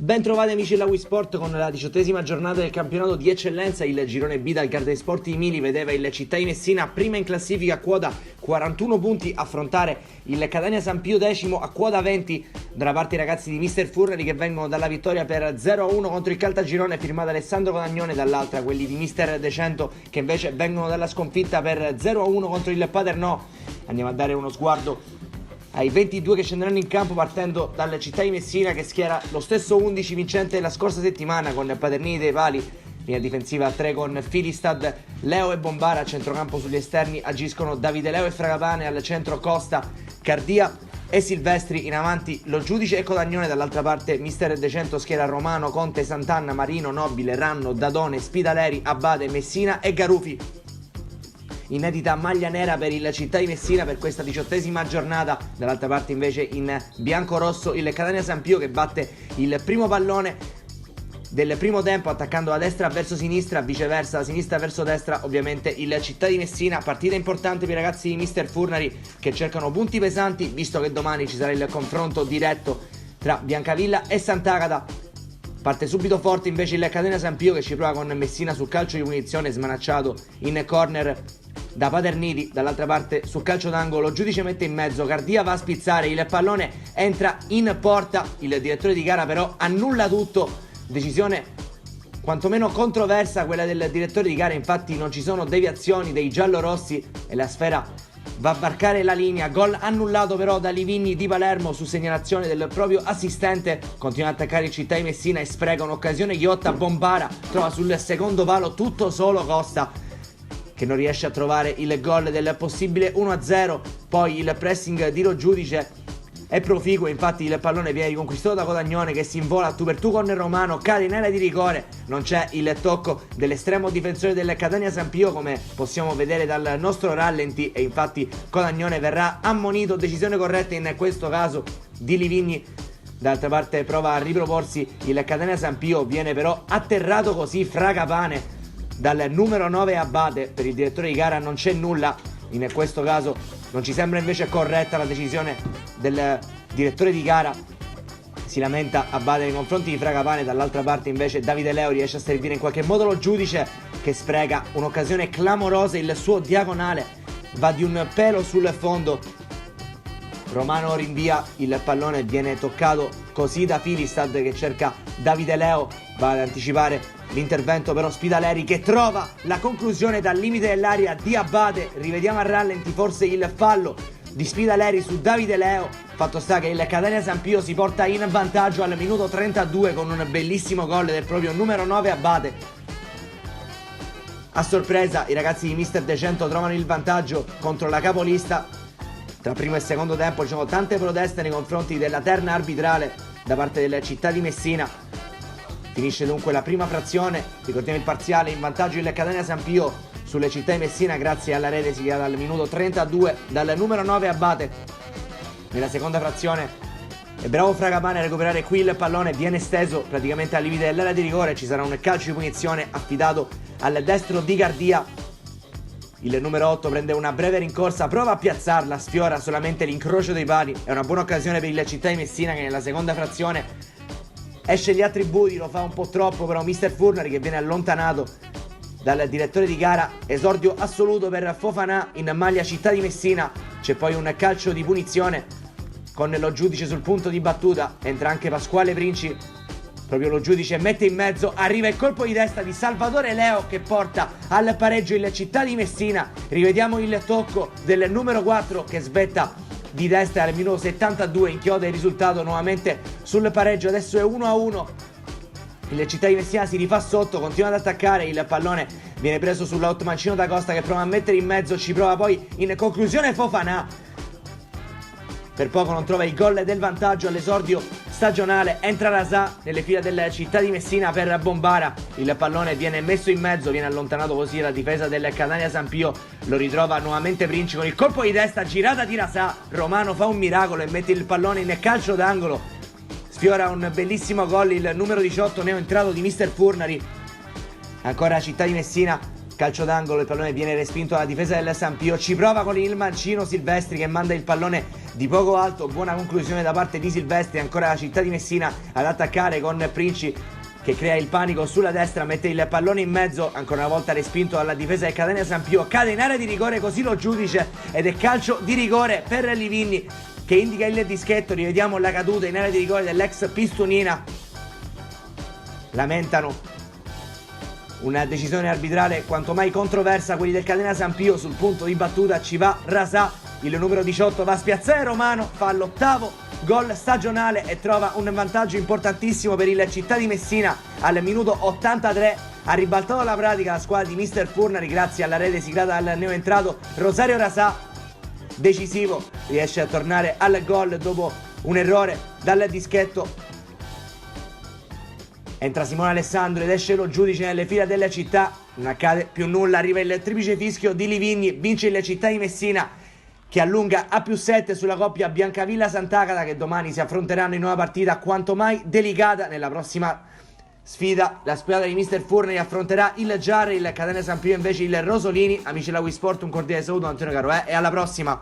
Ben trovati amici della Wii Sport con la 18ª giornata del campionato di eccellenza. Il girone B dal Garda Sport di Mili vedeva il Città di Messina prima in classifica a quota 41 punti affrontare il Catania San Pio decimo a quota 20. Da una parte i ragazzi di Mister Furrari che vengono dalla vittoria per 0-1 contro il Caltagirone firmata Alessandro Codagnone, dall'altra quelli di Mister Decento che invece vengono dalla sconfitta per 0-1 contro il Paternò. Andiamo a dare uno sguardo ai 22 che scenderanno in campo partendo dalla Città di Messina che schiera lo stesso 11 vincente della scorsa settimana con Paternini dei pali, linea difensiva a 3 con Filistad, Leo e Bombara. A centrocampo sugli esterni agiscono Davide Leo e Fragapane, al centro Costa, Cardia e Silvestri, in avanti Lo Giudice e Codagnone. Dall'altra parte Mister Decento schiera Romano, Conte, Sant'Anna, Marino, Nobile, Ranno, Dadone, Spidaleri, Abbate, Messina e Garufi. Inedita maglia nera per il Città di Messina per questa 18ª giornata. Dall'altra parte invece in bianco-rosso il Catania San Pio che batte il primo pallone del primo tempo attaccando da destra verso sinistra, viceversa da sinistra verso destra ovviamente il Città di Messina. Partita importante per i ragazzi di Mister Furrari che cercano punti pesanti visto che domani ci sarà il confronto diretto tra Biancavilla e Sant'Agata. Parte subito forte invece il Catania San Pio che ci prova con Messina sul calcio di punizione smanacciato in corner da Paterniti. Dall'altra parte sul calcio d'angolo Giudice mette in mezzo, Cardia va a spizzare, il pallone entra in porta, il direttore di gara però annulla tutto. Decisione quantomeno controversa quella del direttore di gara, infatti non ci sono deviazioni dei giallorossi e la sfera va a varcare la linea. Gol annullato però da Livigni di Palermo su segnalazione del proprio assistente. Continua ad attaccare il Città di Messina e spreca un'occasione ghiotta. Bombara trova sul secondo palo tutto solo Costa che non riesce a trovare il gol del possibile 1-0. Poi il pressing di Lo Giudice è proficuo, infatti il pallone viene riconquistato da Codagnone che si invola a tu per tu con Romano, cade in area di rigore, non c'è il tocco dell'estremo difensore del Catania San Pio come possiamo vedere dal nostro rallenti e infatti Codagnone verrà ammonito. Decisione corretta in questo caso di Livigni. D'altra parte prova a riproporsi il Catania San Pio, viene però atterrato così Fragapane dal numero 9 Abbate. Per il direttore di gara non c'è nulla, in questo caso non ci sembra invece corretta la decisione del direttore di gara, si lamenta Abbate nei confronti di Fragapane. Dall'altra parte invece Davide Leo riesce a servire in qualche modo Lo Giudice che spreca un'occasione clamorosa, il suo diagonale va di un pelo sul fondo, Romano rinvia il pallone, viene toccato così da Filistad che cerca Davide Leo, va ad anticipare l'intervento però Spidaleri che trova la conclusione dal limite dell'area di Abbate. Rivediamo a rallenti forse il fallo di Spidaleri su Davide Leo. Fatto sta che il Catania San Pio si porta in vantaggio al minuto 32 con un bellissimo gol del proprio numero 9 Abbate. A sorpresa i ragazzi di Mister Decento trovano il vantaggio contro la capolista. Tra primo e secondo tempo ci sono tante proteste nei confronti della terna arbitrale da parte della Città di Messina. Finisce dunque la prima frazione, ricordiamo il parziale, in vantaggio il Catania San Pio sulle Città di Messina grazie alla rete siglata al minuto 32 dal numero 9 Abbate. Nella seconda frazione è bravo Fragapane a recuperare qui il pallone, viene steso praticamente al limite dell'area di rigore, ci sarà un calcio di punizione affidato al destro di Cardia. Il numero 8 prende una breve rincorsa, prova a piazzarla, sfiora solamente l'incrocio dei pali. È una buona occasione per il Città di Messina che nella seconda frazione esce gli attributi, lo fa un po' troppo però Mister Furrari che viene allontanato dal direttore di gara. Esordio assoluto per Fofana in maglia Città di Messina. C'è poi un calcio di punizione con Lo Giudice sul punto di battuta, entra anche Pasquale Princi, proprio Lo Giudice mette in mezzo, arriva il colpo di testa di Salvatore Leo che porta al pareggio il Città di Messina. Rivediamo il tocco del numero 4 che svetta di destra al minuto 72, inchioda il risultato nuovamente sul pareggio, adesso è 1-1. Il Città di Messina si rifà sotto, continua ad attaccare, il pallone viene preso sull'ottmancino da Costa che prova a mettere in mezzo, ci prova poi in conclusione Fofana. Per poco non trova il gol del vantaggio all'esordio stagionale, entra Rasà nelle fila della Città di Messina per Bombara, il pallone viene messo in mezzo, viene allontanato così la difesa del Catania San Pio, lo ritrova nuovamente Princi con il colpo di testa, girata di Rasà, Romano fa un miracolo e mette il pallone in calcio d'angolo, sfiora un bellissimo gol il numero 18 neoentrato di Mister Furrari. Ancora Città di Messina, calcio d'angolo, il pallone viene respinto dalla difesa del San Pio, ci prova con il mancino Silvestri che manda il pallone di poco alto. Buona conclusione da parte di Silvestri, ancora la città di Messina ad attaccare con Princi che crea il panico sulla destra, mette il pallone in mezzo, ancora una volta respinto dalla difesa del Catania San Pio, cade in area di rigore, così lo giudice, ed è calcio di rigore per Livigni che indica il dischetto. Rivediamo la caduta in area di rigore dell'ex Pistunina. Lamentano una decisione arbitrale quanto mai controversa quelli del Catania San Pio. Sul punto di battuta ci va Rasà, il numero 18 va a spiazzare Romano, fa l'8º gol stagionale e trova un vantaggio importantissimo per il Città di Messina. Al minuto 83 ha ribaltato la pratica la squadra di Mister Furnari grazie alla rete siglata dal neoentrato Rosario Rasà. Decisivo, riesce a tornare al gol dopo un errore dal dischetto. Entra Simone Alessandro ed esce lo giudice nelle fila della Città. Non accade più nulla, arriva il triplice fischio di Livigni, vince il Città di Messina che allunga a +7 sulla coppia Biancavilla-Sant'Agata, che domani si affronteranno in una partita quanto mai delicata. Nella prossima sfida la squadra di Mister Furnari affronterà il Giarre, il Catania San Pio invece il Rosolini. Amici della Wii Sport, un cordiale saluto da Antonio Caroè e alla prossima!